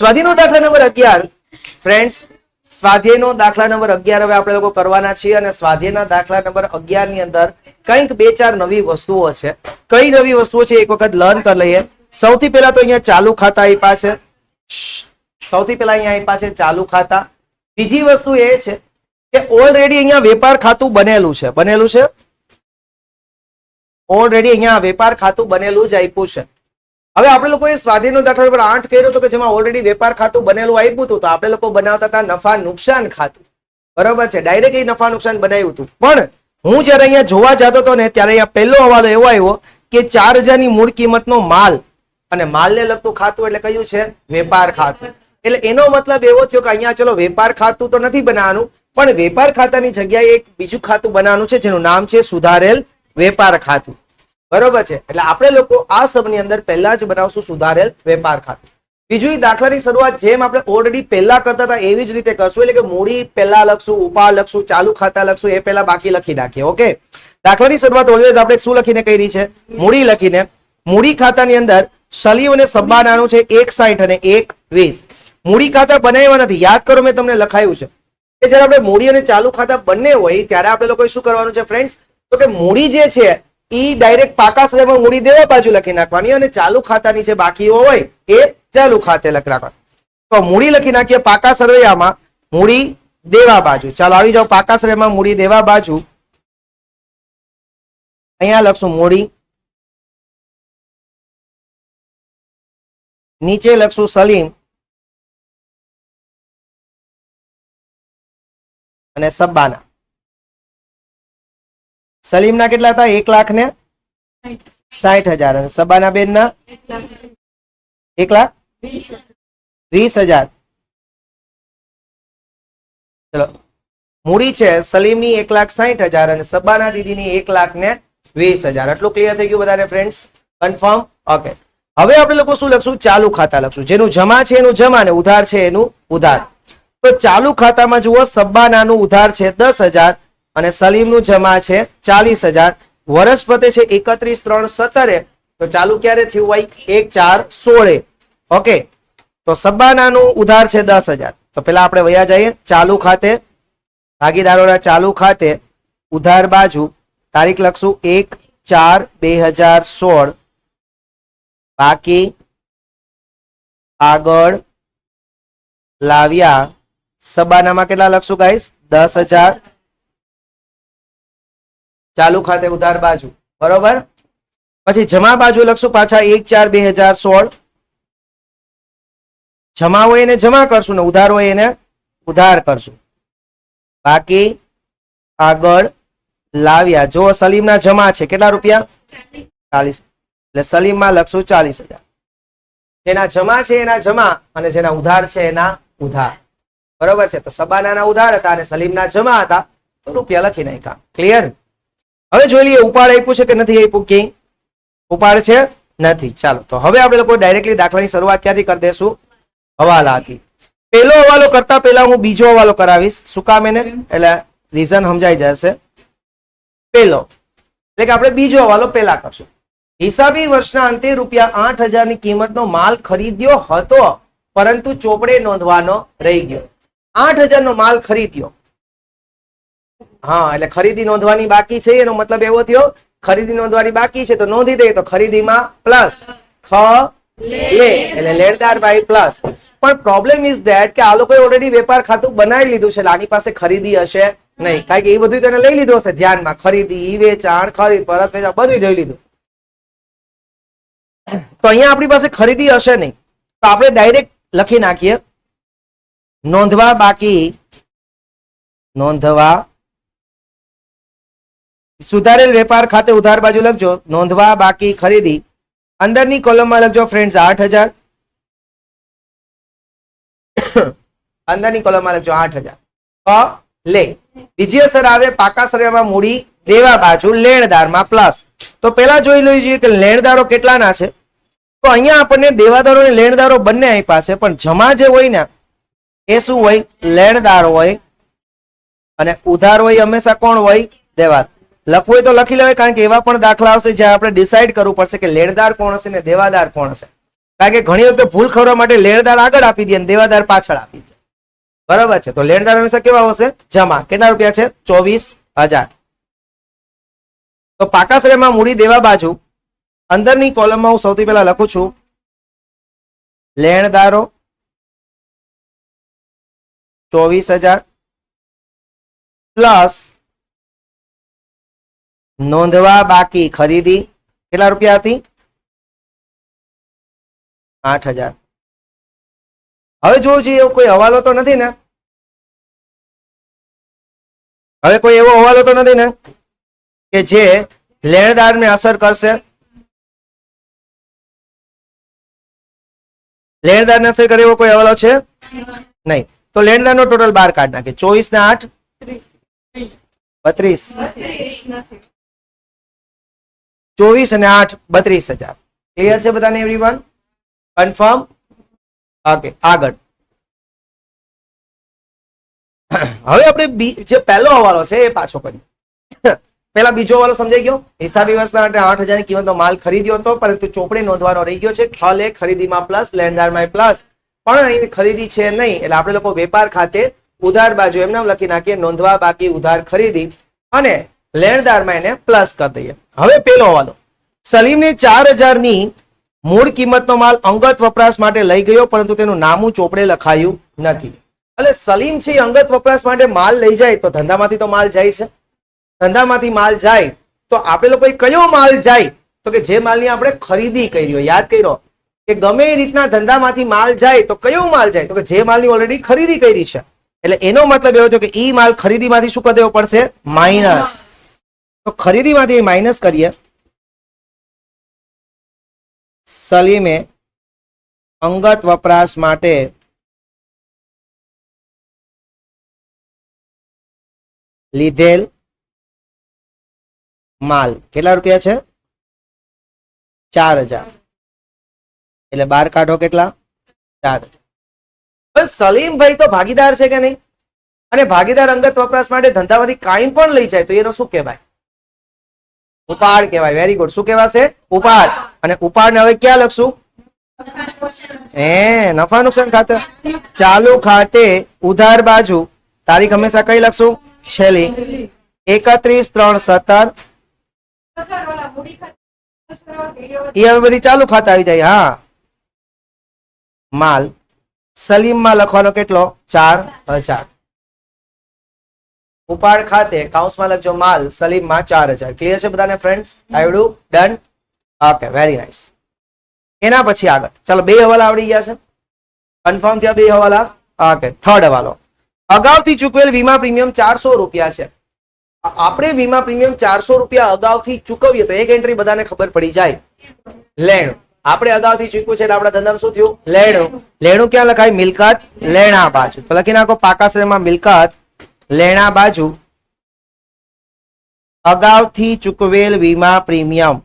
સ્વાધ્યાયનો દાખલા number 11 friends, સ્વાધ્યાયનો દાખલા number 11 હવે આપણે લોકો કરવાના છીએ અને સ્વાધ્યાયના દાખલા નંબર 11 ની અંદર કંઈક બે ચાર નવી વસ્તુઓ છે. કઈ નવી વસ્તુઓ છે એક વખત લર્ન કરી લઈએ. સૌથી પહેલા તો અહીંયા ચાલુ ખાતા આપ્યા છે. સૌથી પહેલા અહીંયા આપ્યા છે ચાલુ ખાતા. બીજી વસ્તુ એ છે કે ઓલરેડી અહીંયા વેપાર ખાતું બનેલું છે. ઓલરેડી અહીંયા વેપાર ખાતું બનેલું જ આપ્યું છે. હવે આપણે લોકોએ સ્વાધ્યાયનો દાખલા નંબર 8 કર્યો તો કે જેમાં ઓલરેડી વેપાર ખાતું બનેલું આપ્યું હતું, તો આપણે લોકો બનાવતા હતા નફા નુકસાન ખાતું. બરોબર છે, ડાયરેક્ટલી નફા નુકસાન બનાવ્યું હતું. પણ હું જયારે અહીંયા જોવા જતો હતો ને ત્યારે અહીંયા પહેલો હવાલો એવો આવ્યો કે 4000 ની મૂળ કિંમતનો માલ અને માલને લગતું ખાતું એટલે કયું છે? વેપાર ખાતું. એટલે એનો મતલબ એવો થયો કે અહીંયા ચલો વેપાર ખાતું તો નથી બનાવવાનું, પણ વેપાર ખાતાની જગ્યાએ એક બીજું ખાતું બનાવવાનું છે જેનું નામ છે સુધારેલ વેપાર ખાતું. બરોબર છે, એટલે આપણે લોકો આ સબની અંદર પહેલા જ બનાવશું સુધારેલ વેપાર ખાતું. બીજું દાખલાની શરૂઆત જેમ આપણે ઓલરેડી પહેલા કરતા હતા એવી જ રીતે કરશું. એટલે કે મૂડી પહેલા લખશું, ઉપાડ લખશું, ચાલુ ખાતા લખશું, એ પહેલા બાકી લખી નાખીએ. ઓકે, દાખલાની શરૂઆત ઓલવેઝ આપણે શું લખીને કરી છે? મૂડી લખીને. મૂડી ખાતાની અંદર સલીમ અને સબ્બાનાનું છે 160 અને 120. મૂડી ખાતા બનાવ્યા નથી, યાદ કરો મેં તમને લખાયું છે કે જયારે આપણે મૂડી અને ચાલુ ખાતા બંને હોય ત્યારે આપણે લોકોએ શું કરવાનું છે ફ્રેન્ડ્સ? તો કે મૂડી જે છે ઈ ડાયરેક્ટ પાકા શ્રેયમાં મૂડી દેવા બાજુ લખી નાખવાની અને ચાલુ ખાતાની જે બાકીઓ હોય એ ચાલુ ખાતે લખી નાખવાની. તો મૂડી લખી નાખીએ પાકા સરવૈયામાં, મૂડી દેવા બાજુ. ચાલો આવી જાઓ પાકા શ્રેયમાં મૂડી દેવા બાજુ. અહીંયા લખશું મૂડી, નીચે લખશું સલીમ અને સબ્બાના. સલીમના કેટલા હતા? 1,60,000 અને સબાના બેન ના 1,20,000. ચલો, મૂડી છે સલીમની 1,60,000 અને સબાના દીદીની 1,20,000. આટલું ક્લિયર થઈ ગયું બધાને ફ્રેન્ડ્સ? કન્ફર્મ? ઓકે, હવે આપણે લોકો શું લખશું? ચાલુ ખાતા લખશું. જેનું જમા છે એનું જમા ને ઉધાર છે એનું ઉધાર. તો ચાલુ ખાતામાં જુઓ સબ્બાનાનું ઉધાર છે 10,000 અને સલીમનું જમા છે 40,000. વર્ષ પતે છે 31/3/17. તો ચાલુ ક્યારે થયું હોય? 1/4/16. ઓકે, તો સબ્બાનાનું ઉધાર છે 10,000. તો પેલા આપણે વયા જઈએ ચાલુ ખાતે, ભાગીદારોના ચાલુ ખાતે, ઉધાર બાજુ. તારીખ લખશું 1/4/2016. બાકી આગળ લાવ્યા. સબાનામાં કેટલા લખશું ગાઈસ? 10,000. ચાલુ ખાતે ઉધાર બાજુ. બરોબર, પછી જમા બાજુ લખશું પાછા 1/4/2016. જમા હોય એને જમા કરશું ને ઉધાર હોય એને ઉધાર કરશું. બાકી આગળ લાવ્યા. જો સલીમના જમા છે કેટલા રૂપિયા? 40. એટલે સલીમમાં લખશું 40,000. જેના જમા છે એના જમા અને જેના ઉધાર છે એના ઉધાર. બરોબર છે, તો સબાનાના ઉધાર હતા અને સલીમના જમા હતા, તો રૂપિયા લખી નાખ્યા. ક્લિયર? હવે જોઈ લઈએ ઉપાડ આપ્યું છે કે નથી આપ્યું. કે ઉપાડ છે નથી. ચાલો, તો હવે આપણે લોકો ડાયરેક્ટલી દાખલાની શરૂઆત ક્યાંથી કરી દેશું? હવાલાથી. પહેલો હવાલો કરતા પહેલા હું બીજો હવાલો કરાવીશ. શું કામ એને? એટલે રીઝન સમજાઈ જશે. પહેલો એટલે કે આપણે બીજો હવાલો પહેલા કરશું. હિસાબી વર્ષના અંતે રૂપિયા 8,000 ની કિંમતનો માલ ખરીદ્યો હતો, પરંતુ ચોપડે નોંધવાનો રહી ગયો. 8,000 નો માલ ખરીદ્યો. હા, એટલે ખરીદી નોંધવાની બાકી છે એનો મતલબ એવો થયો ખરીદી નોંધવાની બાકી છે તો નોંધી દે. તો ખરીદીમાં પ્લસ ખ લે એટલે લેણદાર ભાઈ પ્લસ. પણ પ્રોબ્લેમ ઇઝ ધેટ કે આ લોકોએ ઓલરેડી વેપાર ખાતું બનાવી લીધું છે એટલે આની પાસે ખરીદી હશે નહીં, કારણ કે એ બધું તેને લઈ લીધું હશે ધ્યાનમાં. ખરીદી, વેચાણ, ખરીદ, પરત વેચાણ બધું જોઈ લીધું. તો અહીંયા આપણી પાસે ખરીદી હશે નહીં, તો આપણે ડાયરેક્ટ લખી નાખીએ નોંધવા બાકી. નોંધવા સુધારેલ વેપાર ખાતે ઉધાર બાજુ લખજો નોંધવા બાકી ખરીદી. અંદરની કોલમમાં લખજો ફ્રેન્ડ્સ 8,000. અંદરની કોલમમાં લખજો 8,000. લે. બીજી અસર આવે પાકા શ્રેયમાં મૂડી દેવા બાજુ લેણદારમાં પ્લસ. તો પેલા જોઈ લઈએ કે લેણદારો કેટલાના છે. તો અહીંયા આપણને દેવાદારો અને લેણદારો બંને આપ્યા છે, પણ જમા જે હોય ને એ શું હોય? લેણદાર હોય અને ઉધાર હોય હંમેશા કોણ હોય? દેવાદાર. લખવું હોય તો લખી લેવાય, કારણ કે એવા પણ દાખલા આવશે જ્યાં આપણે ડિસાઈડ કરવું પડશે કે લેણદાર કોણ હશે ને દેવાદાર કોણ હશે. કારણ કે ઘણી વખતે ભૂલ ખબર માટે લેણદાર આગળ આપી દે અને દેવાદાર પાછળ આપી દે. બરાબર છે. તો લેણદાર હંમેશા કેવા આવશે? જમા. કેટલા રૂપિયા છે? 24,000. તો પાકા શ્રેયમાં મૂડી દેવા બાજુ અંદરની કોલમમાં હું સૌથી પહેલા લખું છું લેણદારો 24,000 પ્લસ નોંધવા બાકી ખરીદી કેટલા રૂપિયા હતી? 8,000. હવે જોવું જોઈએ કોઈ હવાલો તો નથી ને? હવે કોઈ એવો હવાલો તો નથી ને કે જે લેણદારને અસર કરશે? લેણદારને અસર કરે એવો કોઈ હવાલો છે નહીં. તો લેણદારનો ટોટલ 12 કાઢ નાખે. 24 ને 8 32. 24 અને 8 32,000. ક્લિયર છે બધાને? Everyone confirm? ઓકે, આગળ. હવે આપણે જે પહેલો હવાલો છે એ પાછો કરીએ. પેલા બીજો હવાલો સમજાઈ ગયો. હિસાબી વર્ષના માટે 8,000 ની કિંમતનો માલ ખરીદ્યો હતો, પરંતુ ચોપડે નોંધવાનો રહી ગયો છે. ખલ એ ખરીદીમાં પ્લસ, લેણદારમાં પ્લસ, પણ અહીં ખરીદી છે નહીં એટલે આપણે લોકો વેપાર ખાતે ઉધાર બાજુ એમ નામ લખી નાખીએ નોંધવા બાકી ઉધાર ખરીદી અને લેણદારમાં એને પ્લસ કરી દઈએ. હવે પેલો હવાલો, સલીમને 4,000 ની મૂળ કિંમતનો માલ અંગત વપરાશ માટે લઈ ગયો, પરંતુ તેનું નામું ચોપડે લખાયું નથી. એટલે સલીમ છે અંગત વપરાશ માટે માલ લઈ જાય તો ધંધામાંથી તો માલ જાય છે. ધંધામાંથી માલ જાય તો આપણે લોકો કયો માલ જાય? તો કે જે માલની આપણે ખરીદી કરી હોય. યાદ કર્યો કે ગમે એ રીતના ધંધામાંથી માલ જાય તો કયો માલ જાય? તો કે જે માલની ઓલરેડી ખરીદી કરી છે. એટલે એનો મતલબ એવો થયો કે ઈ માલ ખરીદીમાંથી શું કરી દેવો પડશે? માઇનસ. તો ખરીદીમાંથી માઇનસ કરીએ. સલીમે અંગત વપરાશ માટે લીધેલ માલ કેટલા રૂપિયા છે? 4,000. એટલે 12 કાઢો કેટલા? 4,000. સલીમભાઈ તો ભાગીદાર છે કે નહીં? અને ભાગીદાર અંગત વપરાશ માટે ધંધામાંથી કાંઈ પણ લઈ જાય તો એનો શું કહેવાય? ઉપાડ કહેવાય. Very good. શું કહેવાશે? ઉપાડ. અને ઉપાડ ને હવે ક્યાં લખશું? નફા નુકસાન ખાતે. ચાલુ ખાતે ઉધાર બાજુ તારીખ હંમેશા કઈ લખશું? છેલ્લી. 31/3/17. એ હવે બધી ચાલુ ખાતા આવી જાય. હા, માલ સલીમમાં લખવાનો કેટલો? 4,000. ઉપાડ ખાતે કાઉન્સમાં લખજો માલ સલીમમાં 4,000. ક્લિયર છે બધાને ફ્રેન્ડ્સ? આવડું? ડન? Okay, very nice. એના પછી આગળ ચાલો, બે હવાલા આવડી ગયા છે. કન્ફર્મ થયા બે હવાલા? ઓકે, થર્ડ હવાલો, અગાઉથી ચૂકવેલ વીમા પ્રીમિયમ 400 રૂપિયા છે. આપણે વીમા પ્રીમિયમ 400 રૂપિયા અગાઉથી ચૂકવીએ તો એક એન્ટ્રી બધાને ખબર પડી જાય. લેણું આપણે અગાઉથી ચૂક્યું છે એટલે આપણા ધંધાનું શું થયું? લેણું. લેણું ક્યાં લખાય? મિલકત લેણા બાજુ. તો લખી નાખો પાકા શ્રેયમાં મિલકત લેણા બાજુ અગાઉથી ચૂકવેલ વીમા પ્રીમિયમ.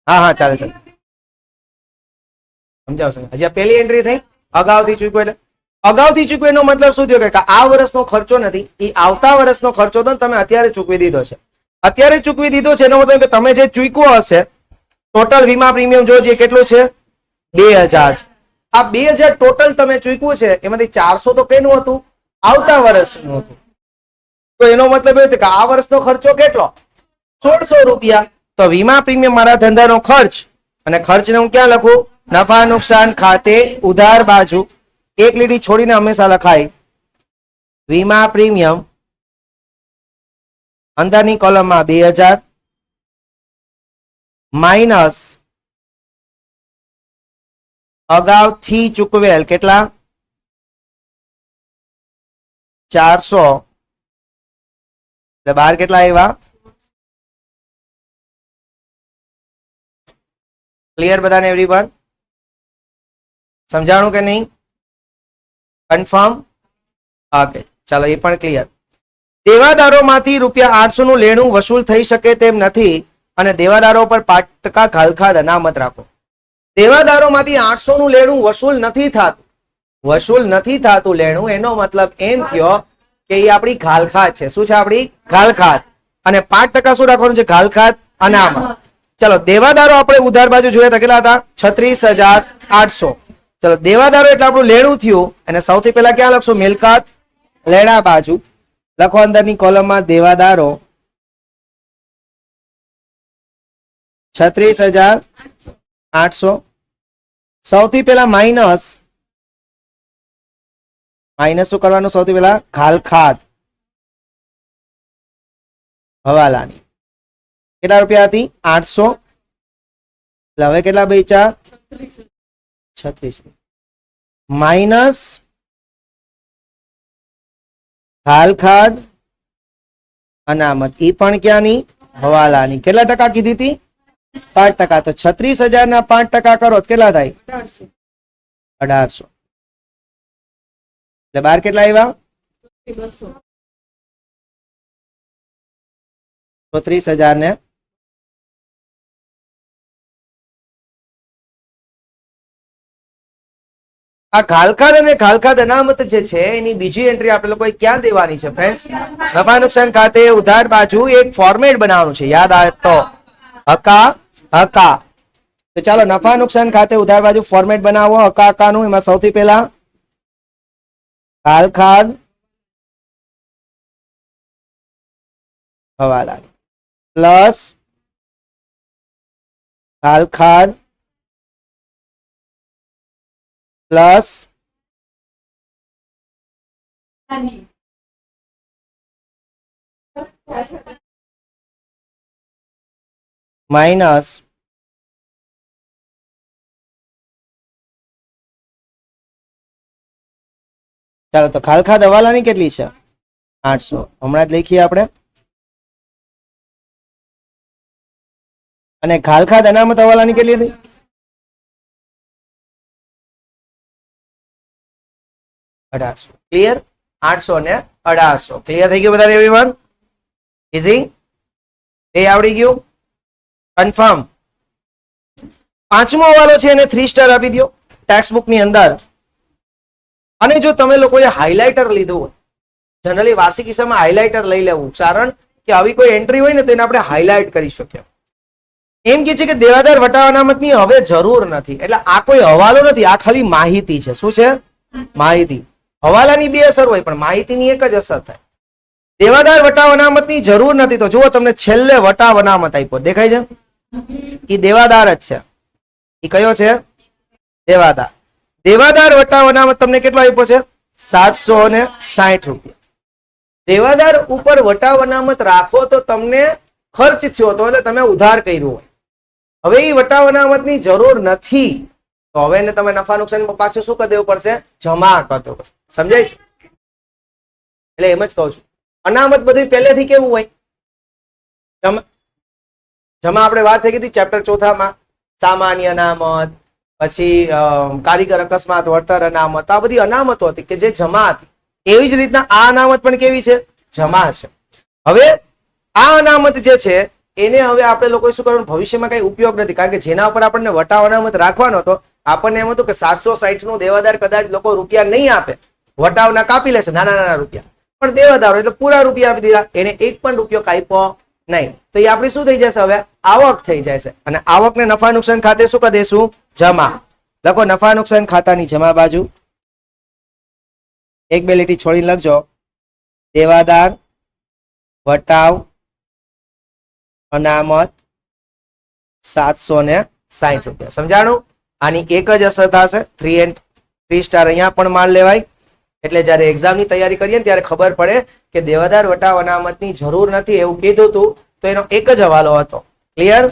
હા, ચાલે ચાલે, સમજાવશો. હજી આ પહેલી એન્ટ્રી થઈ અગાઉથી ચૂકવે. એટલે અગાઉથી ચૂકવે એનો મતલબ શું થયો? કે આ વર્ષનો ખર્ચો નથી, એ આવતા વર્ષનો ખર્ચો તો તમે અત્યારે ચૂકવી દીધો છે. અત્યારે ચૂકવી દીધો છે એનો મતલબ કે તમે જે ચૂક્યો હશે ટોટલ વીમા પ્રીમિયમ જો જે કેટલું છે? 2,000. આ 2,000 ટોટલ તમે ચૂક્યું છે એમાંથી 400 તો કેનું હતું? આવતા વર્ષનું હતું. તો એનો મતલબ એ કે આ વર્ષનો ખર્ચો કેટલો? 1,600 રૂપિયા. તો વીમા પ્રીમિયમ મારા ધંધાનો ખર્ચ, અને ખર્ચને હું ક્યાં લખું? નફા નુકસાન ખાતે ઉધાર બાજુ. એક લીટી છોડીને હંમેશા લખાય વીમા પ્રીમિયમ અંદરની કોલમમાં 2,000 માઇનસ અગાઉથી ચૂકવેલ કેટલા? 400. એટલે 12 કેટલા આવ્યા? ક્લિયર બધાને એવરીવન? સમજાણું કે નહીં? કન્ફર્મ? ઓકે, ચાલો એ પણ ક્લિયર. દેવાદારોમાંથી ₹800 નું લેણું વસૂલ થઈ શકે તેમ નથી અને દેવાદારો પર 5% ખાલખાદ અનામત રાખો. દેવાદારોમાંથી 800 નું લેણું વસૂલ નથી થતું વસૂલ નથી થતું લેણું, એનો મતલબ એમ થયો કે એ આપણી ઘાલખાત છે. શું છે આપણી ઘાલખાત? અને 5% શું રાખવાનું છે? ઘાલખાત અનામત. ચલો દેવાદારો આપણે ઉધાર બાજુ જોયા હતા, કેટલા હતા? 36,800. ચલો દેવાદારો એટલે આપણું લેણું થયું, અને સૌથી પહેલા ક્યાં લખશું? મિલકત લેણા બાજુ લખો, અંદરની કોલમમાં દેવાદારો 36,800. સૌથી પહેલા માઇનસ શું કરવાનું? સૌથી પહેલા ઘાલખાત હવાલાની કેટલા રૂપિયા હતી? 800. એટલે હવે કેટલા બચ્યા? 36 માઇનસ ઘાલખાત અનામત, ઈ પણ ક્યાંની? હવાલાની. કેટલા ટકા કીધી હતી? 5%. તો 36,000 ના 5% કરો તો કેટલા થાય? 1800. એટલે બાર કેટલા આવ્યા? 34,000 ને આ ઘાલખાત અને ઘાલખાત અનામત જે છે એની બીજી એન્ટ્રી આપણે લોકોએ ક્યાં દેવાની છે ફ્રેન્ડ્સ? નફા નુકસાન ખાતે ઉધાર બાજુ એક ફોર્મેટ બનાવવાનું છે, યાદ આવે તો હકા હકા. તો ચાલો નફા નુકસાન ખાતે ઉધાર બાજુ ફોર્મેટ બનાવો હકા હકાનું. એમાં સૌથી પહેલા ઘાલખાત હવાલા પ્લસ ઘાલખાત પ્લસ માઇનસ ચાલો તો ઘાલખાત હવાલાની કેટલી છે? 800. હમણાં જ લખીએ આપણે. અને ઘાલખાત અનામત હવાલાની કેટલી હતી? 1800. ક્લિયર? 800 ને 1800. ક્લિયર થઈ ગયું બધાને એવરીવન? ઈઝી? એ આવડી ગયું? કન્ફર્મ? પાંચમો હવાલો છે એને 3 સ્ટાર આપી દો ટેક્સ્ટ બુક ની અંદર. અને જો તમે લોકોએ હાઇલાઇટર લીધું હોય, જનરલી વાર્ષિક હિસાબમાં હાઇલાઇટર લઈ લેવું, કારણ કે આવી કોઈ એન્ટ્રી હોય ને તો એને આપણે હાઇલાઇટ કરી શકીએ. એમ કે છે કે દેવાદાર વટાવ અનામતની હવે જરૂર નથી. એટલે આ કોઈ હવાલો નથી, આ ખાલી માહિતી છે. શું છે? માહિતી. હવાલાની બે અસર હોય પણ માહિતીની એક જ અસર થાય. દેવાદાર વટાવ અનામતની જરૂર નથી. તો જુઓ તમને છેલ્લે વટાવ અનામત આપ્યો, દેખાય છે? એ દેવાદાર જ છે. એ કયો છે? દેવાદાર. દેવાદાર વટાવ અનામત તમને કેટલો આપ્યો છે? 760 રૂપિયા. દેવાદાર ઉપર વટાવ અનામત રાખો તો તમને ખર્ચ થયો હતો, એટલે તમે ઉધાર કર્યું હોય. હવે એ વટાવ અનામતની જરૂર નથી, તો હવે એને તમે નફા નુકસાન પાછું શું કરી દેવું પડશે? જમા કરી દેવું પડશે. સમજાય છે? એટલે એમ જ કહું છું, અનામત બધું પહેલેથી કેવું હોય? જમા આપણે વાત થઈ ગઈ હતી ચેપ્ટર 4માં, સામાન્ય અનામત, પછી કારીગર અકસ્માત વળતર અનામત, આ બધી અનામતો હતી કે જે જમા હતી. એવી જ રીતના આ અનામત પણ કેવી છે? જમા છે. હવે આ અનામત જે છે એને હવે આપણે લોકો શું કરવાનું? ભવિષ્યમાં કઈ ઉપયોગ નથી, કારણ કે જેના ઉપર આપણને વટાવ અનામત રાખવાનો હતો, આપણને એમ હતું કે 760 નું દેવાદાર કદાચ લોકો રૂપિયા નહીં આપે, વટાવના કાપી લેશે નાના નાના રૂપિયા, પણ દેવાદારો એટલે પૂરા રૂપિયા આપી દીધા, એને એક પણ રૂપિયો કાપ્યો નહીં. તો એ આપણી શું થઈ જશે? હવે આવક થઈ જાય છે. અને આવકને નફા નુકસાન ખાતે શું કરી દઈશું? જમા. લખો નફા નુકસાન ખાતાની જમા બાજુ એક બે લીટી છોડીને લખજો દેવાદાર વટાવ અનામત 760 રૂપિયા. સમજાણું? આની એક જ અસર થશે, 3 સ્ટાર અહીંયા પણ માલ લેવાય. એટલે જયારે એક્ઝામની તૈયારી કરીએ ને ત્યારે ખબર પડે કે દેવાદાર વટાવ અનામતની જરૂર નથી એવું કીધું હતું, તો એનો એક જ હવાલો હતો. ક્લિયર?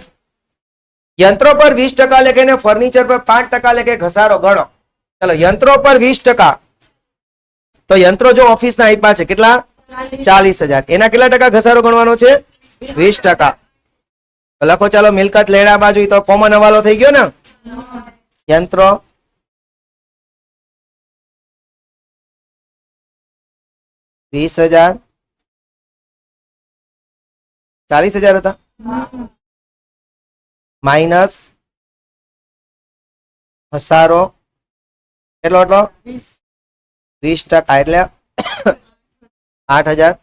યંત્રો પર 20% લેખે ને ફર્નિચર પર 5% લેખે ઘસારો ગણો. ચલો યંત્રો પર 20%, તો યંત્રો જો ઓફિસના આપ્યા છે કેટલા? 40,000. એના કેટલા ટકા ઘસારો ગણવાનો છે? 20%. લખો ચાલો મિલકત લેણા બાજુ, તો કોમન હવાલો થઈ ગયો ને. યંત્રો $20,000, 40,000 હતા, માઇનસ ઘસારો કેટલો હતો? 20% એટલે 8,000.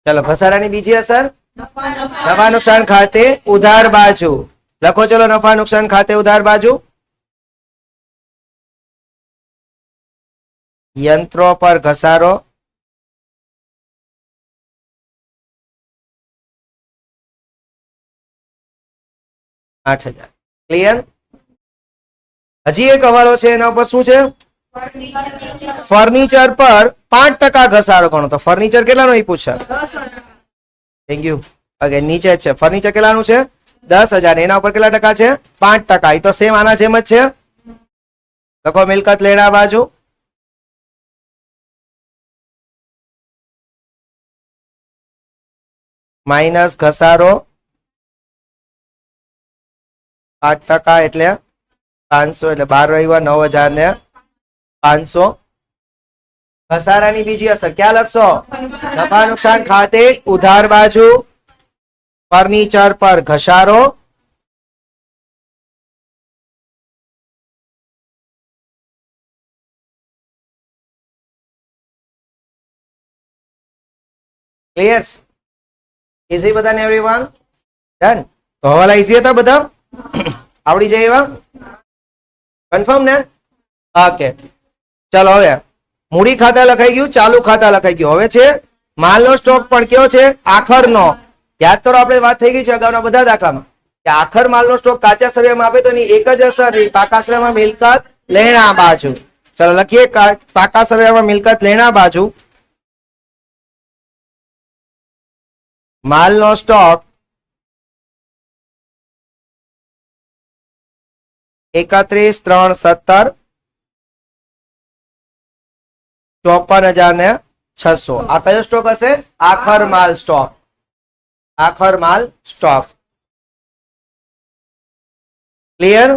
ચલો ઘસારાની બીજી અસર, નફા નુકસાન ખાતે ઉધાર બાજુ લખો. ચલો નફા નુકસાન ખાતે ઉધાર બાજુ, યંત્રો પર ઘસારો, $8,000. ક્લિયર? હજી એક હવાલો છે, એના ઉપર શું છે? ફર્નિચર પર 5% ઘસારો ગણો. તો ફર્નિચર કેટલાનું એ પૂછે? Thank you. ઓકે, નીચે જ છે ફર્નિચર કેટલાનું છે? 10,000. એના ઉપર કેટલા ટકા છે? 5%. એ તો સેમ આના જેમ જ છે. લખો મિલકત લેણા બાજુ, માઇનસ ઘસારો 8% એટલે 500, એટલે 12 રહ્યા 9,000 ને 500. ઘસારાની બીજી અસર ક્યાં લખશો? નફા નુકસાન ખાતે ઉધાર બાજુ, ફર્નિચર પર ઘસારો, ક્લિયર? ઇઝી બધાને એવરીવન? ડન. તો હવાલા ઇઝી હતા બધા? આવડી જાય એવા? કન્ફર્મ ને? ઓકે, ચલો હવે મૂડી ખાતા લખાઈ ગયું, ચાલુ ખાતા લખાઈ ગયું. હવે છે માલનો સ્ટોક, પણ કેવો છે? આખરનો. યાદ કરો, આપણે વાત થઈ ગઈ છે અગાઉના બધા દાખલામાં કે આખર માલનો સ્ટોક કાચા શ્રેયમાં આપે તો એની એક જ અસર રહી, પાકા શ્રેયમાં મિલકત લેણા બાજુ. ચલો લખીએ, પાકા શ્રેયમાં મિલકત લેણા બાજુ, માલનો સ્ટોક 31/3/17 54,600. આ કયો સ્ટોક હશે? આખર માલ સ્ટોક. આખર માલ સ્ટોક. ક્લિયર?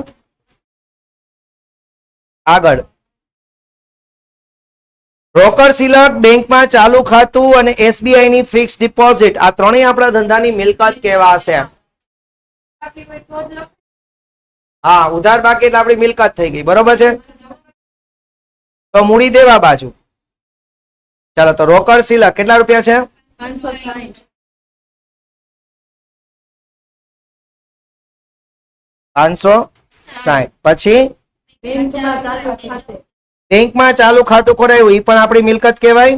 આગળ રોકડ સિલક, બેંકમાં ચાલુ ખાતું અને એસબીઆઈ ની ફિક્સ ડિપોઝિટ, આ ત્રણેય આપણા ધંધાની મિલકત કહેવાશે. હા, ઉધાર બાકી એટલે આપણી મિલકત થઈ ગઈ. બરોબર છે? તો મૂડી દેવા બાજુ. ચાલો, તો રોકડ સિલક કેટલા રૂપિયા છે? 560. પછી બેંકમાં ચાલુ ખાતું ખોરાયું, એ પણ આપણી મિલકત કહેવાય.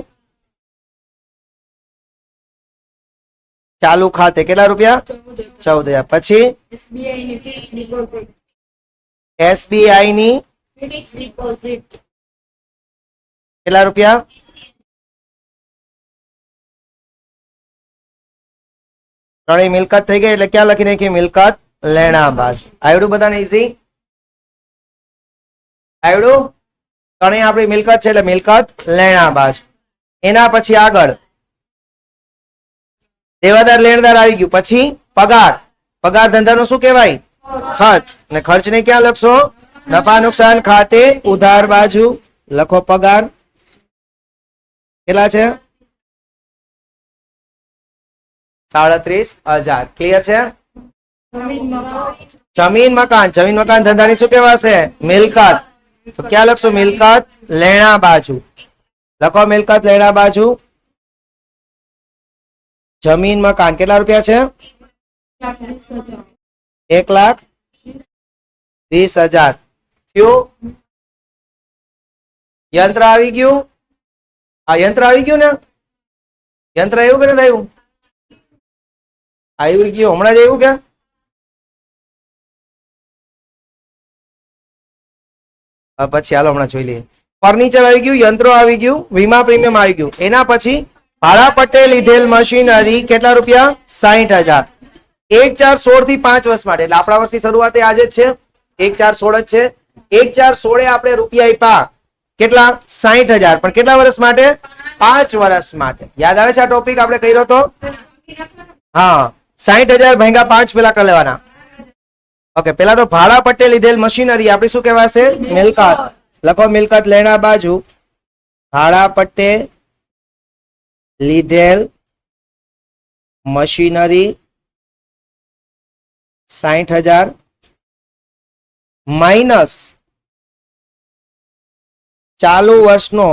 ચાલુ ખાતે કેટલા રૂપિયા? 14,000. પછી એસબીઆઈ ની કેટલા રૂપિયા? ત્રણેય મિલકત થઈ ગઈ એટલે ક્યાં લખી નાખી? મિલકત લેણા બાજુ. આવડું બધાને ઈઝી? આવડું? ત્રણેય આપણી મિલકત છે એટલે મિલકત લેણા બાજુ. એના પછી આગળ દેવાદાર લેણદાર આવી ગયું. પછી પગાર. પગાર ધંધાનો શું કહેવાય? ખર્ચ. અને ખર્ચને ક્યાં લખશો? નફા નુકસાન ખાતે ઉધાર બાજુ. લખો પગાર કેટલા છે? 37,000. ક્લિયર છે? જમીન મકાન. જમીન મકાન ધંધાની શું કહેવાશે? મિલકત. તો ક્યાં લખશો? મિલકત લેણા બાજુ. લખો મિલકત લેણા બાજુ. જમીન મકાન કેટલા રૂપિયા છે? 1,20,000. ક્યું? યંત્ર આવી ગયું? આ યંત્ર આવી ગયું ને? યંત્ર આવ્યું કે નથી આવ્યું? આવી ગયું હમણાં જ આવ્યું કે? પછી હાલો હમણાં જોઈ લઈએ. ફર્નિચર આવી ગયું, યંત્રો આવી ગયું, વીમા પ્રીમિયમ આવી ગયું. એના પછી ભાડા પટ્ટે લીધેલ મશીનરી કેટલા રૂપિયા? 60,000. 1/4/16 થી 5 વર્ષ માટે, એટલે આપણા વર્ષની શરૂઆત આજે જ છે. 1/4/16 જ છે. 1/4/16 આપણે રૂપિયા આપ્યા કેટલા? 60,000. પણ કેટલા વર્ષ માટે? 5 વર્ષ માટે. યાદ આવે છે આ ટોપિક આપણે કર્યો તો? હા, 60,000 ભાગ્યા 5 પેલા કરી લેવાના. ઓકે, પેલા તો ભાડા પટ્ટે લીધેલ મશીનરી આપણી શું કહેવાશે? મિલકત. લખો મિલકત લેણા બાજુ. ભાડા પટ્ટે લીધેલ મશીનરી 60,000. માઇનસ ચાલુ વર્ષનો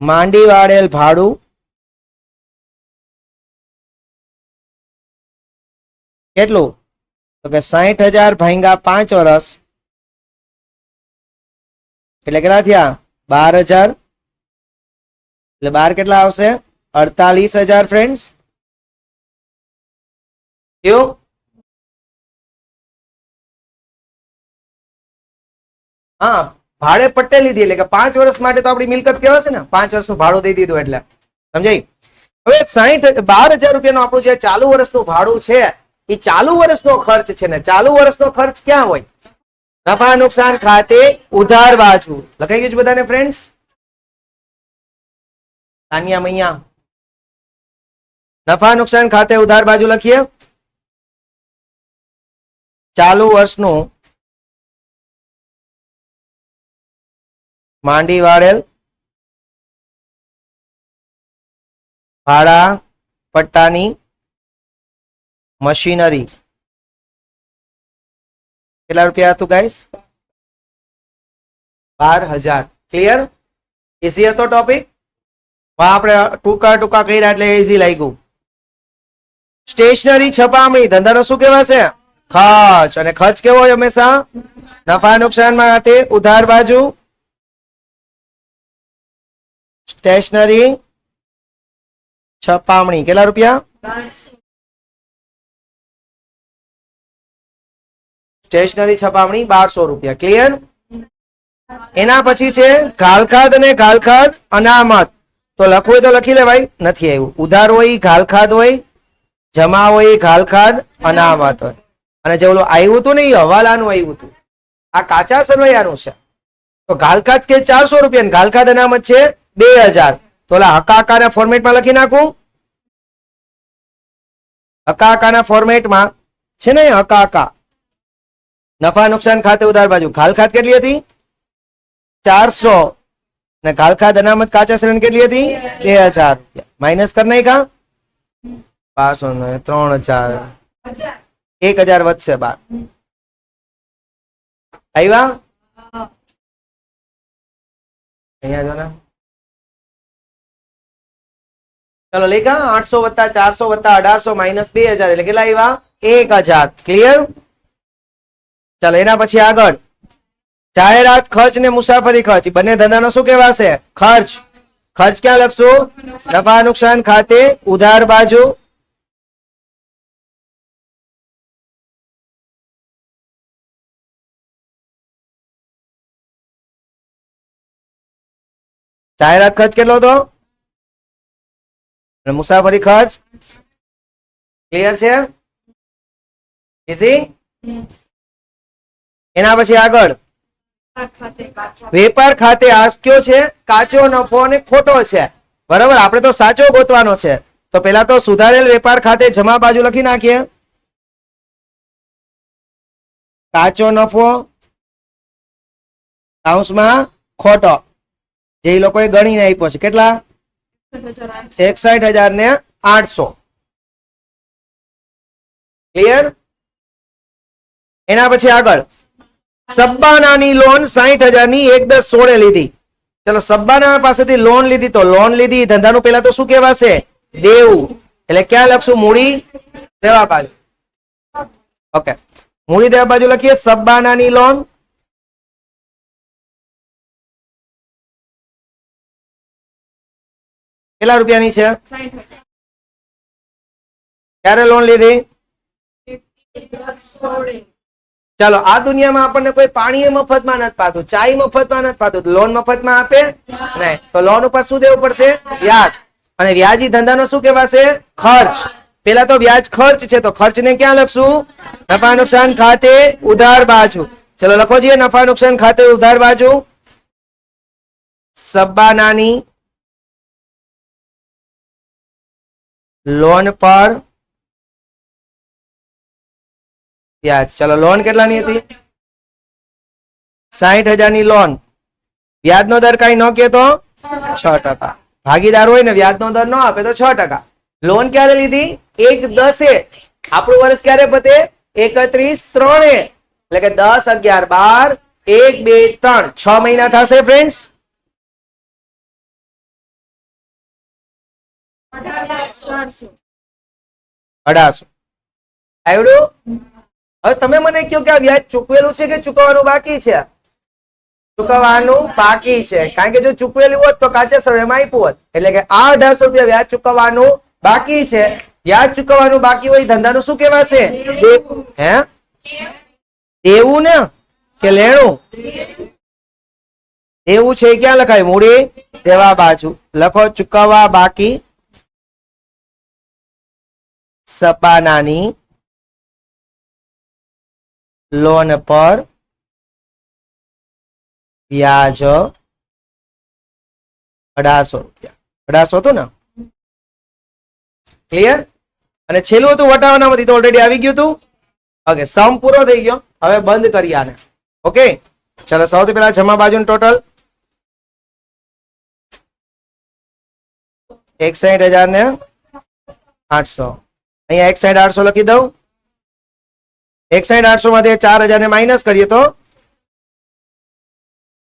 માંડી વાળેલ ભાડું કેટલું? તો કે 60,000 ભાંગ્યા 5 વર્ષ એટલે કેટલા થયા? 12,000. એટલે 12 કેટલા આવશે? 48,000 ફ્રેન્ડ્સ. કેવું? હા, ભાડે પટ્ટે લીધી એટલે કે 5 વર્ષ માટે તો આપણી મિલકત કહેવાશે ને. 5 વર્ષનું ભાડું દઈ દીધું એટલે સમજાય. હવે 12,000 રૂપિયાનું આપણું જે ચાલુ વર્ષનું ભાડું છે એ ચાલુ વર્ષનો ખર્ચ છે ને. ચાલુ વર્ષનો ખર્ચ ક્યાં હોય? નફા નુકસાન ખાતે ઉધાર બાજુ. લખાઈ ગયું છે બધાને ફ્રેન્ડ્સ? તાનિયા મૈયા નફા નુકસાન ખાતે ઉધાર બાજુ લખીએ. ચાલુ વર્ષનું માંડી વાળેલ ભાડા પટ્ટાની મશીનરી કેટલા રૂપિયા હતું ગાઈસ? 12,000. ક્લિયર? ઈઝી હતો ટોપિક? આપણે ટૂંકા કર્યા એટલે ઈઝી લાગ્યું. સ્ટેશનરી છપામણી ધંધાનો શું કહેવાશે? ખર્ચ. અને ખર્ચ કેવો હોય હંમેશા? નફા નુકસાન માટે ઉધાર બાજુ. સ્ટેશનરી છપામણી કેટલા રૂપિયા? સ્ટેશનરી છપામણી 1200 રૂપિયા. ક્લિયર? એના પછી છે ઘાલખાદ અને ઘાલખાદ અનામત. તો લખવું હોય તો લખી લેવાય. નથી આવ્યું. ઉધાર હોય ઘાલખાદ હોય, જમા હોય ઘાલખાદ અનામત હોય. અને જે ઓલું આવ્યું હતું ને એ હવાલાનું આવ્યું હતું. આ કાચા સરવૈયાનું છે. તો ઘાલખાદ કે 400 રૂપિયા, ઘાલખાદ અનામત છે 2,000. તો ઓલા હકાકાના ફોર્મેટમાં લખી નાખું. હકાકાના ફોર્મેટમાં છે ને હકાકા નફા નુકસાન ખાતે ઉધાર બાજુ. ઘાલખાદ કેટલી હતી? 400. ને ઘાલખાદ અનામત કાચા શ્રેણી કેટલી હતી? 2,000 રૂપિયા. માઇનસ કરી નાખ્યા. 500 3,000 1,000 વધશે 12. આવ્યા? અહીંયા જો ને. ચલો લેખા 800 વત્તા 400 વત્તા 1800 માઇનસ 2,000 એટલે કેટલા આવ્યા? 1,000. ક્લિયર? ચાલો એના પછી આગળ જાહેરાત ખર્ચ ને મુસાફરી ખર્ચ બંને ધંધાનો શું કહેવાશે? ખર્ચ. ખર્ચ ક્યાં લખશું? નફા નુકસાન ખાતે ઉધાર બાજુ. જાહેરાત ખર્ચ કેટલો હતો? મુસાફરી ખર્ચ. ક્લિયર છે? ઈઝી? એના પછી આગળ વેપાર ખાતે આસ્ક્યો છે કાચો નફો અને ખોટો છે. બરાબર? આપણે તો સાચો ગોતવાનો છે. તો પેલા તો સુધારેલ વેપાર ખાતે જમા બાજુ લખી નાખીએ. કાચો નફો કૌંસમાં ખોટો જે લોકોએ ગણીને આપ્યો છે. કેટલા? 61,800. ક્લિયર? એના પછી આગળ સબ્બાનાની લોન 60,000 ની 1/10/16 લીધી. ચલો સબ્બાના પાસેથી લોન લીધી તો લોન લીધી ધંધાનું પેલા તો શું કહેવાશે? દેવું. એટલે ક્યાં લખશું? મૂડી દેવા બાજુ. ઓકે, મૂડી દેવા બાજુ લખીએ. સબ્બાનાની લોન કેટલા રૂપિયાની છે? ક્યારે લોન લીધી? ચાલો આ દુનિયામાં આપણને કોઈ પાણી મફતમાં નથી પાતું, ચાય મફતમાં નથી પાતું, લોન મફતમાં આપે નહીં. તો લોન ઉપર શું દેવું પડશે? વ્યાજ. અને વ્યાજી ધંધાનો શું કહેવાશે? ખર્ચ. પેલા તો વ્યાજ ખર્ચ છે તો ખર્ચને ક્યાં લખશું? નફા નુકસાન ખાતે ઉધાર બાજુ. ચલો લખો જોઈએ નફા નુકસાન ખાતે ઉધાર બાજુ. સબ્બાનાની લોન પર વ્યાજ. ચલો લોન કેટલાની હતી? 60,000 ની લોન. વ્યાજનો દર કઈ ન કે તો 6%. ભાગીદાર હોય ને વ્યાજનો દર ન આપે તો 6%. લોન ક્યારે લીધી? 1/10. આપણું વર્ષ ક્યારે પતે? 31 ત્રણે એટલે કે 10 11 12 1 2 3 6 મહિના થશે ફ્રેન્ડ્સ. 1800 આવડ્યું? હવે તમે મને કહો કે આ વ્યાજ ચૂકવેલું છે કે ચૂકવવાનું બાકી છે? ચૂકવવાનું બાકી છે, કારણ કે જો ચૂકવેલું હોત તો કાચા સમયમાં આપ્યું હોત. એટલે કે આ 1800 રૂપિયા વ્યાજ ચૂકવવાનું બાકી છે. વ્યાજ ચૂકવવાનું બાકી હોય ધંધાનું શું કહેવાશે? હે, દેવું ને કે લેણું? દેવું છે ક્યાં લખાય? મૂડી દેવા બાજુ લખો. ચૂકવવા બાકી સપાનાની લોન પર વ્યાજ 1800 રૂપિયા. 1800 હતું ને? ક્લિયર? અને છેલ્લું હતું વટાવાનામાંથી તો ઓલરેડી આવી ગયું હતું. ઓકે, સમ પૂરો થઈ ગયો. હવે બંધ કરી આને. ઓકે, ચલો સૌથી પહેલા જમા બાજુનું ટોટલ 61,800. અહીંયા 61,800 લખી દઉં. 61,800 માંથી 4,000 ને માઇનસ કરીએ તો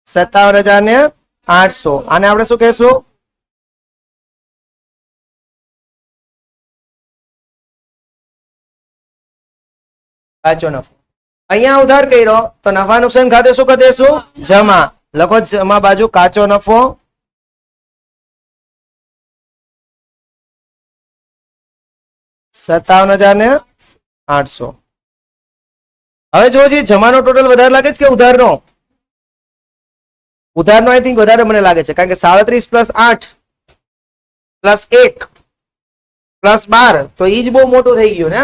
57,800. આને આપણે શું કહેશું? કાચો નફો. અહીંયા ઉધાર કર્યો તો નફા નુકસાન ખાતે શું કરી દેશું? જમા. લખો જમા બાજુ કાચો નફો 57,800. હવે જો જમાનો ટોટલ વધારે લાગે છે કે ઉધારનો? ઉધારનો આઈ થિંક વધારે મને લાગે છે, કારણ કે 37 પ્લસ 8 પ્લસ 1 પ્લસ 12 તો ઈ જ બહુ મોટું થઈ ગયું ને.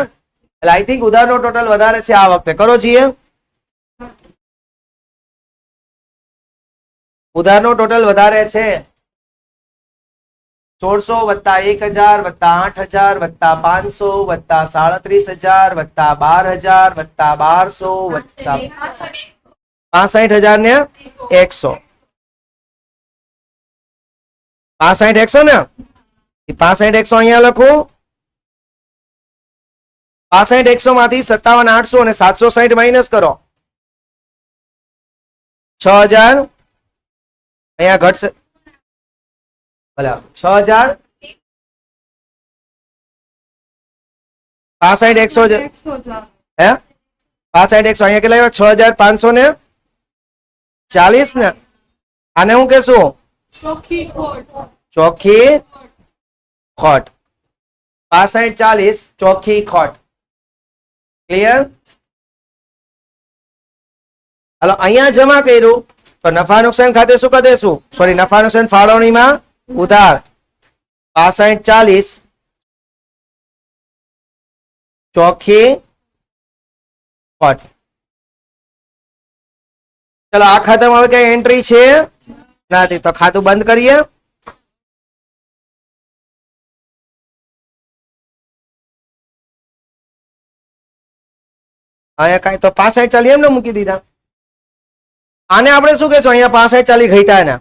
એટલે આઈ થિંક ઉધારનો ટોટલ વધારે છે આ વખતે. કરો છીએ ઉધારનો ટોટલ વધારે છે. 1600 વત્તા 1000 વત્તા 8000 વત્તા 500 વત્તા 37,000 વત્તા 12,000 વત્તા 1200 વત્તા 65,000 ને 100. 65,100 ને? 65,100 અહીંયા લખું. 65,100 માંથી 57,800 અને 760 માઇનસ કરો 6,000. અહીંયા ઘટશે 6,000. 65,100 હે 65,100 અહીંયા કેટલા આવ્યા? 6,540 ને. આને હું કહેશું? ચોખ્ખી ખોટ. 65,40 ચોખ્ખી ખોટ. ક્લિયર? હાલો, અહીંયા જમા કર્યું તો નફા નુકસાન ખાતે શું કરી દેશું? સોરી, નફા નુકસાન ફાળવણીમાં ઉધાર 65,40 ચોખ્ખી ખોટ. ચલો, આ ખાતામાં હવે કઈ એન્ટ્રી છે નથી તો ખાતું બંધ કરીએ. અહીંયા કઈ તો 65,40 એમને મૂકી દીધા. આને આપણે શું કહેશું? અહીંયા 65,40 ઘટ્યા ને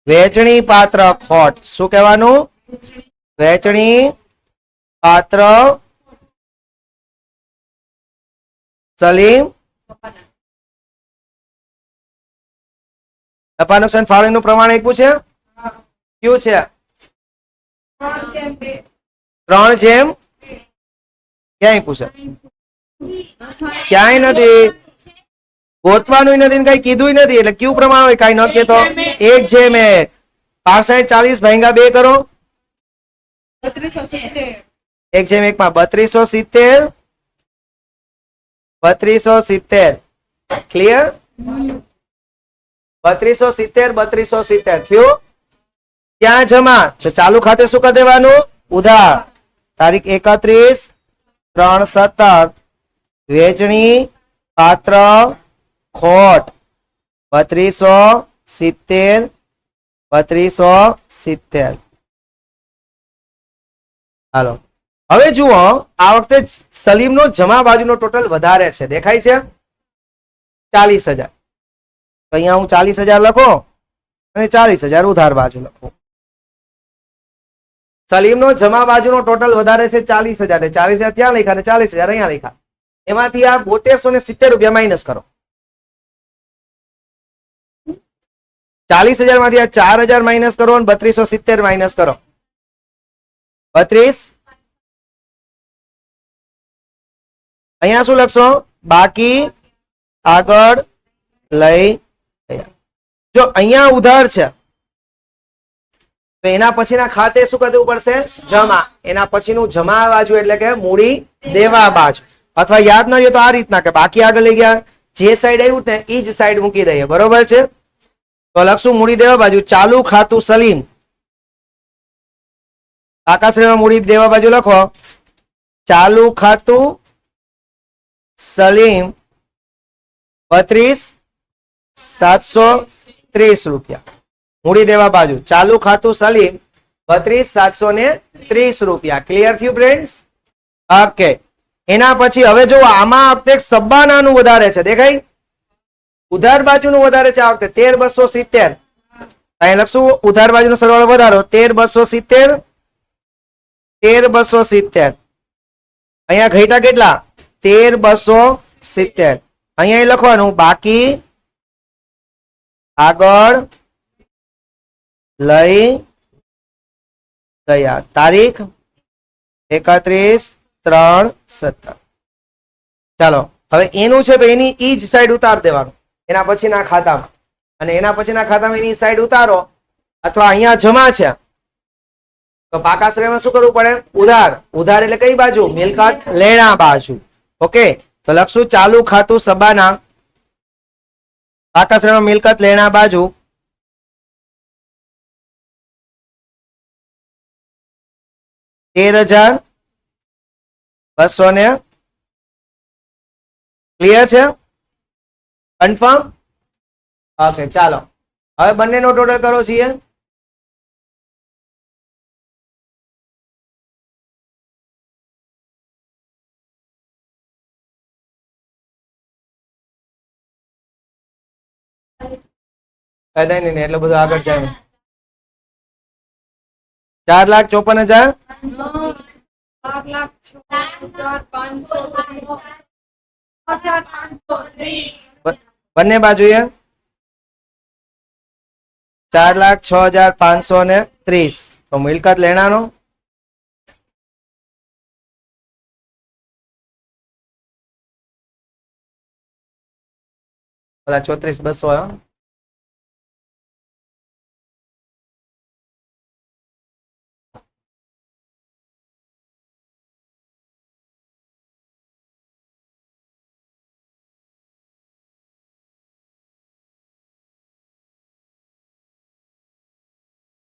વેચણી પાત્ર ખોટ. શું કહેવાનું? વેચણી પાત્ર સલીમ નફા નુકસાન ફાળવણીનું પ્રમાણ આપ્યું છે. કયું છે? 3:2. ક્યાં આપ્યું છે? ક્યાંય નથી. ગોતવાનું નથી, કઈ કીધું નથી. એટલે કયું પ્રમાણ હોય? કઈ ન કેતો 1:1. 65,40 ભાગ્યા 2 કરો 1:1 માં 3270. 3270. ક્લિયર? 3270 થયું. ક્યાં જમા? તો ચાલુ ખાતે શું કરી દેવાનું? ઉધાર. તારીખ 31/3/17. વેચણી પાત્ર ખોટ 3270. હાલો, હવે જુઓ, આ વખતે સલીમનો જમા બાજુનો ટોટલ વધારે છે. દેખાય છે 40,000. તો અહીંયા હું 40,000 લખો અને 40,000 ઉધાર બાજુ લખો. સલીમનો જમા બાજુનો ટોટલ વધારે છે 40,000. 40,000 ત્યાં લખ્યા અને 40,000 અહીંયા લખ્યા. એમાંથી આ 7270 રૂપિયા માઇનસ કરો. 40,000 માંથી આ 4,000 માઇનસ કરો અને 3270 માઇનસ કરો. 32. અહીંયા શું લખશો? બાકી આગળ લઈ ગયા. જો અહીંયા ઉધાર છે તો એના પછીના ખાતે શું કરવું પડશે? જમા. એના પછીનું જમા બાજુ એટલે કે મૂડી દેવા બાજુ. અથવા યાદ ન રહ્યો તો આ રીતના કે બાકી આગળ લઈ ગયા, જે સાઈડ આવ્યું ને એ જ સાઈડ મૂકી દઈએ. બરોબર છે? તો લખશું મૂડી દેવા બાજુ ચાલુ ખાતું સલીમ. આકાશ્રેમાં મૂડી દેવા બાજુ લખો ચાલુ ખાતું સલીમ 32,730 રૂપિયા. મૂડી દેવા બાજુ ચાલુ ખાતું સલીમ 32,730 રૂપિયા. ક્લિયર થયું ફ્રેન્ડ્સ? ઓકે. એના પછી હવે જો આમાં આપણે સબ્બાનાનું વધારે છે, દેખાય? ઉધાર બાજુનું વધારે છે આ વખતે 13,270. અહીં લખશું ઉધાર બાજુનો સરવાળો વધારો 13,270. 13,270. અહીંયા ઘટ્યા કેટલા? 13,270. અહીંયા લખવાનું બાકી આગળ લઈ ગયા. તારીખ 31/3/17. ચાલો હવે એનું છે તો એની ઈ જ સાઈડ ઉતાર દેવાનું એના પછીના ખાતામાં, અને એના પછીના ખાતામાં એની સાઈડ ઉતારો. અથવા અહીંયા જમા છે તો પાકા શ્રેણીમાં શું કરવું પડે? ઉધાર. ઉધાર એટલે કઈ બાજુ? મિલકત લેણા બાજુ. ઓકે. તો લખશું ચાલુ ખાતું સબાના પાકા શ્રેણીમાં મિલકત લેણા બાજુ 13,200. ક્લિયર છે? કન્ફર્મ? ઓકે. ચાલો હવે બંનેનો ટોટલ કરો છીએ. નહીં એટલે બધું આગળ જાય. 4,54,000. બંને બાજુએ 4,06,530. તો મિલકત લેણાનો બધા 34,200.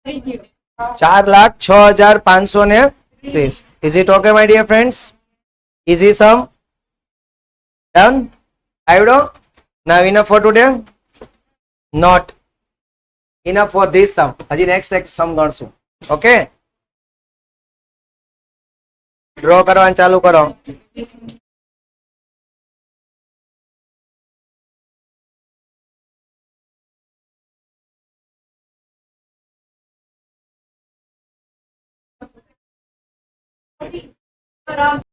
Thank you. 4,06,530. Is it okay, my dear friends? Easy sum? Done? Avdo? Now enough for today? Not enough for this sum. Haji next sum ગણશું. Okay? Draw કરવાનું ચાલુ કરો.